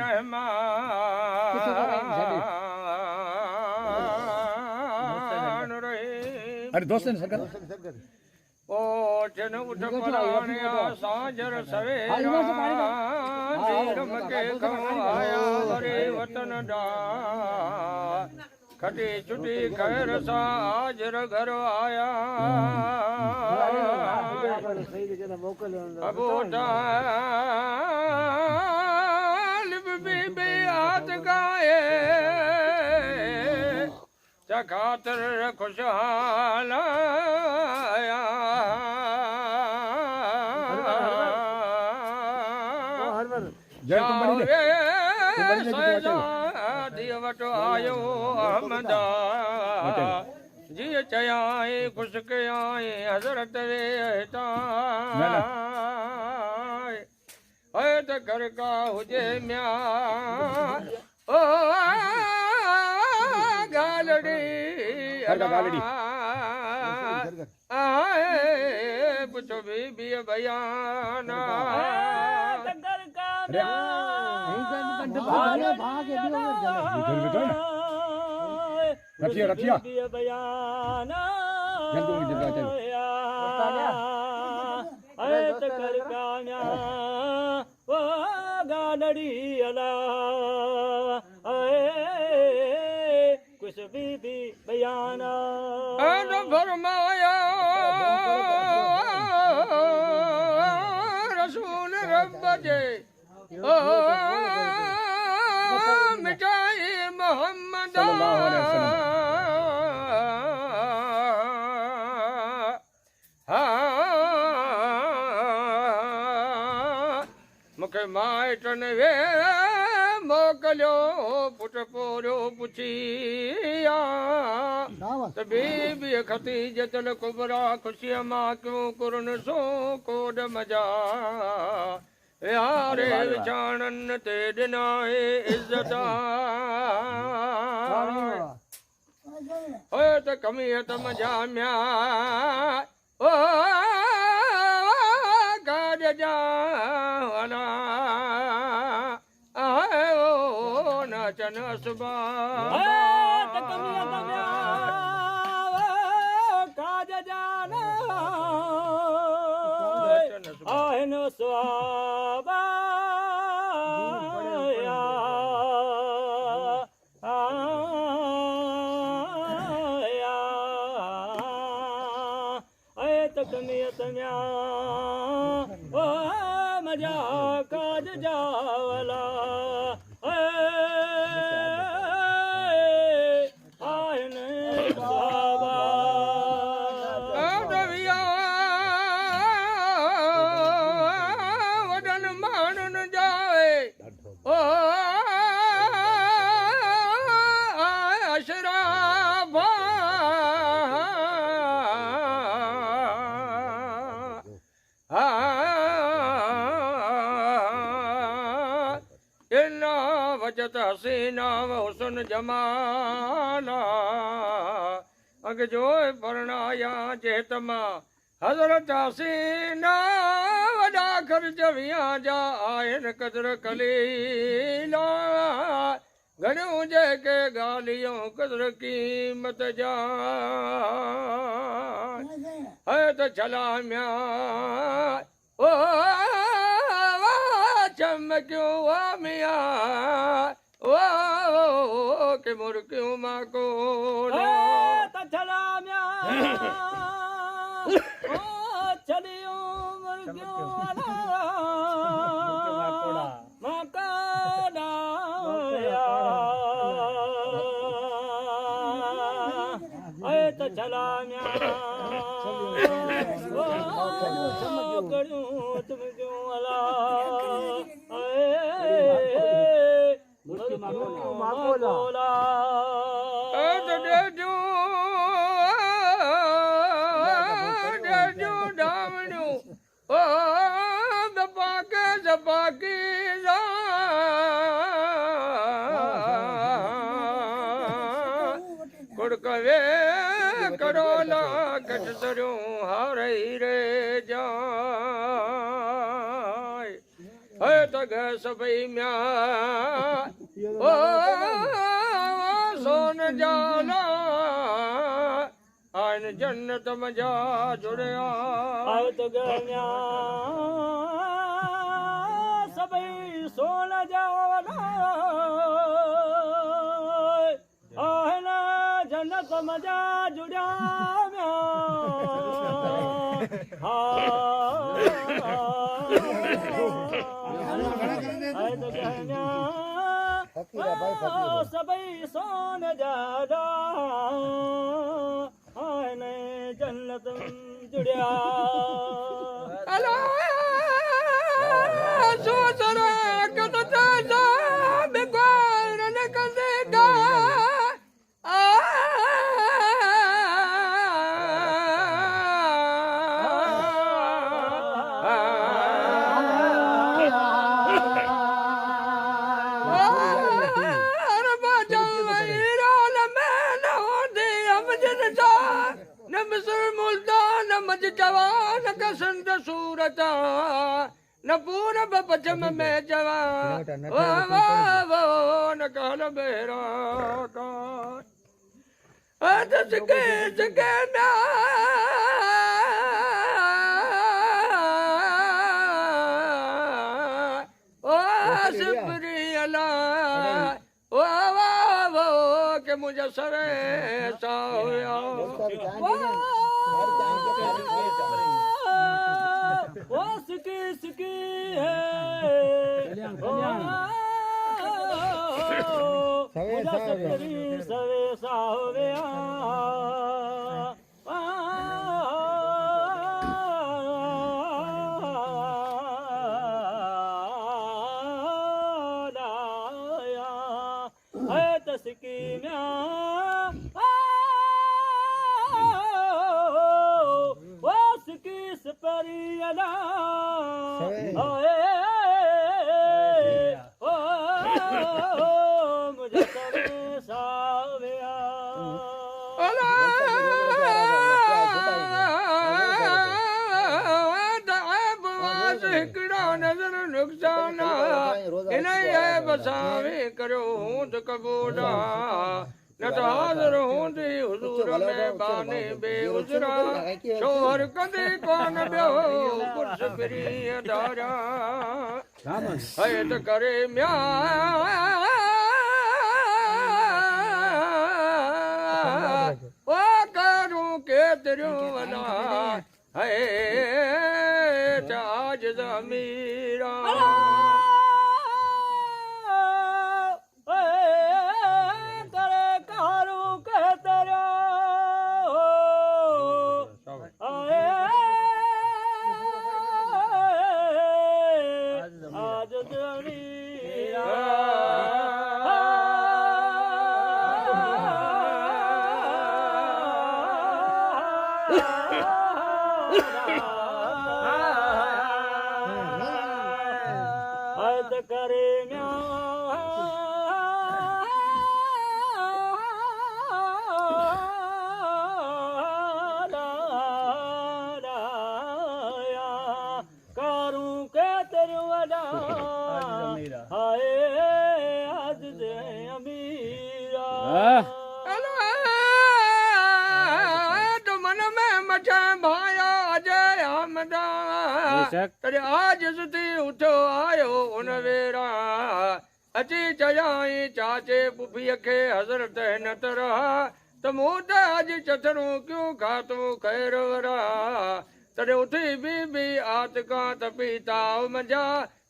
रहमान रहीम। अरे दोस्त ने सरकार ओ जन उठ पराणिया साजर सवेरा जीरम के खवाया वरे वतन डा खटी छुटी खैर सा हाजर घर आया अबू तालिब बीबी हाथ गाए खातर खुशहाल आया वट आयो अहमदा जी चयाई खुश कयाई हज़रत वे है त घर का हुजे म्या ओ गालड़ी पुछो बीबी बयाना रखिया बयाना कर कान्या ओ गालड़ी अला कुछ बीबी बयाना फरमाया रसूल रब जे ओ मिठाई मोहम्मद मूंखे माइटनि वे मोकिलियो पुट पोरियो पुछिया त बीबी खतीजतल कुबरा ख़ुशीअ मां क्यों कुरन सो कोड मजा यारे विछाणनि ते ॾिना इज़त ओए त कमीअत मजा म्या ओ गाॾ जा वना आए ओ नाचन सुबा त कमीअत म्या गाॾ जा आहिन सुबा कमीयत म्या ओ मजा काज जावला आहिन साबा रविया वडन माण्हुन जाए ओ अशराफा वजत हसीना व हुसन जमाला अग जो परणाया जेतमा हज़रत हसीना वॾा ख़र्च विया जा आहिन कदर कलीला घणियूं जेके ॻाल्हियूं कदर क़ीमत जा है त छलाम्या ओ चमक्यों मिया ओ के मुर्कियों मां को त छलाम्या ओ छलियों मुर्कियों मां कोड़ा ए त छलाम्या ओ करूं तुम क्यों अला कुड़कवे करोला कट सरूं हारे रे जाए है तो सग सभई म्या ओ सोन जाला आइन जन्नत मजा जुड़िया आवत गया सभई सोन जाला आइन जन्नत मजा जुड़िया सभई सोन जादा आने जन्नत जुड़िया अला सोसरा कद जा बेगोर न कदेगा जवान कसंद सूरता न पूरब पश्चिम में जवान वो न कहल बेरा का सके ना ओ सिपरी अला वो के मुझे सरे साया वो सिकी सिकी है सवे सावे तसकी म्या परियला मुझे सवे साविया नजर नुकसान इन्हें बसावे करो हूं कबूला न तो हाज़िर हूंदी हुज़ूर में बाने बेउज़रा शोहर कदे कोन बियो कुर्स फिरी अदारा हैत करे म्या ओ करूं केतिरियूं वॾा है ताज ज़मीरा करे म्या करूं के तेरे वडा हाय आज दे अमीरा तो मन में मचा भाया अजय हमदा तेरे आज सुती उठो आयो उन वेरा अची चयाई चाचे पुफीअ खे हज़रत न तरहा त मूं त अॼु चथरूं क्यों खातो ख़ैर वरा तॾहिं उथी बीबी आतिका त पीता मजा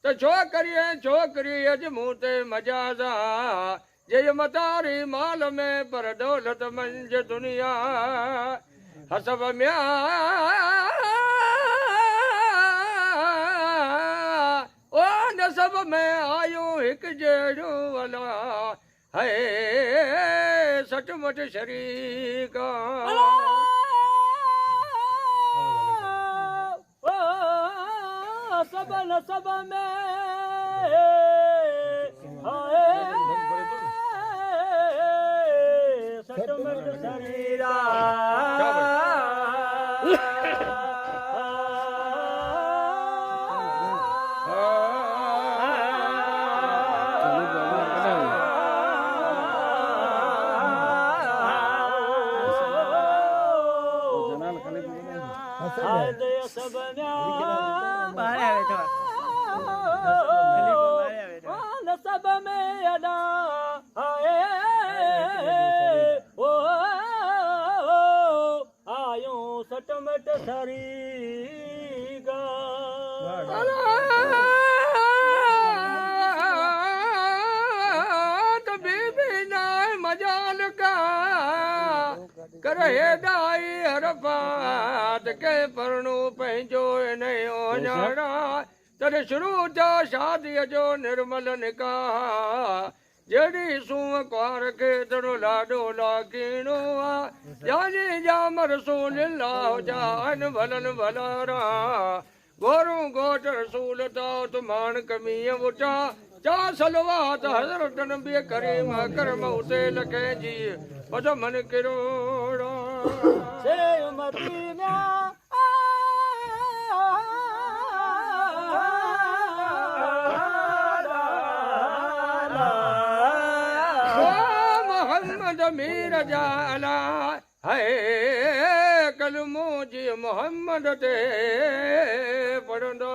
त छोकिरी अॼु मूं ते मजाज़ा जे मतारी माल में पर दौलत मंझ दुनिया हसब म्या ओ नसब में आयो हिक जहिड़ो वला है सचमुच शरीका सब नसब में सचमुच शरीरा सब में सब में अदा आए ओ आयो सटमट सरी गा तो बीबी नाय मजाल का करे दाई हरफात के परणू पंहिंजो नयो न्याणा तॾहिं शुरू थिया शादीअ जो निर्मल निकाह जहिड़ी सूंह कुंवार खे तड़ो लाॾो लाकीणो आहे जाजी जाम रसूल जा आहिनि भलनि भलारा गोरूं घोट रसूल ताउत मान कमीअ वुटा चा सलवात हज़रत नबी करीम करम हुसैन कंहिंजी पद मन किरोड़ा से मदीना मोहम्मद मीर जाला है कलमो जी मोहम्मद ते पढ़ंदा